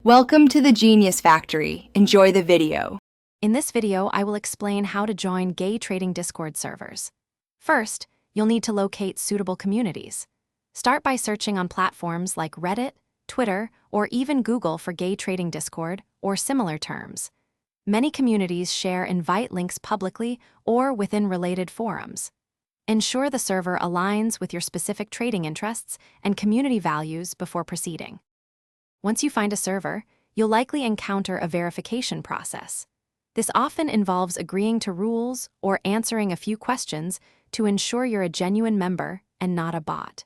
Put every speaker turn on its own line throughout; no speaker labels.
Welcome to the Genius Factory. Enjoy the video.
In this video, I will explain how to join gay trading Discord servers. First, you'll need to locate suitable communities. Start by searching on platforms like Reddit, Twitter, or even Google for gay trading Discord or similar terms. Many communities share invite links publicly or within related forums. Ensure the server aligns with your specific trading interests and community values before proceeding. Once you find a server, you'll likely encounter a verification process. This often involves agreeing to rules or answering a few questions to ensure you're a genuine member and not a bot.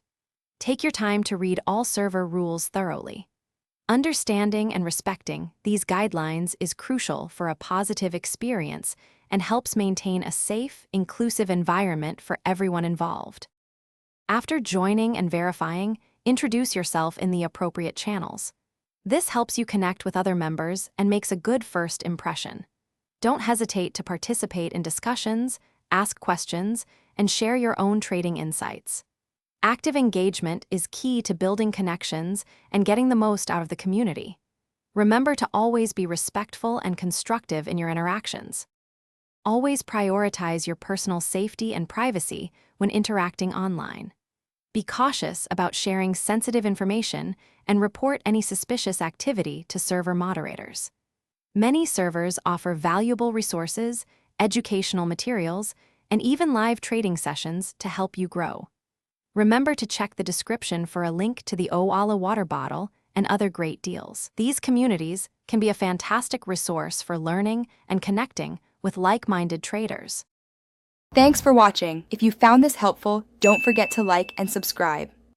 Take your time to read all server rules thoroughly. Understanding and respecting these guidelines is crucial for a positive experience and helps maintain a safe, inclusive environment for everyone involved. After joining and verifying, introduce yourself in the appropriate channels. This helps you connect with other members and makes a good first impression. Don't hesitate to participate in discussions, ask questions, and share your own trading insights. Active engagement is key to building connections and getting the most out of the community. Remember to always be respectful and constructive in your interactions. Always prioritize your personal safety and privacy when interacting online. Be cautious about sharing sensitive information and report any suspicious activity to server moderators. Many servers offer valuable resources, educational materials, and even live trading sessions to help you grow. Remember to check the description for a link to the Oala water bottle and other great deals. These communities can be a fantastic resource for learning and connecting with like-minded traders.
Thanks for watching. If you found this helpful, don't forget to like and subscribe.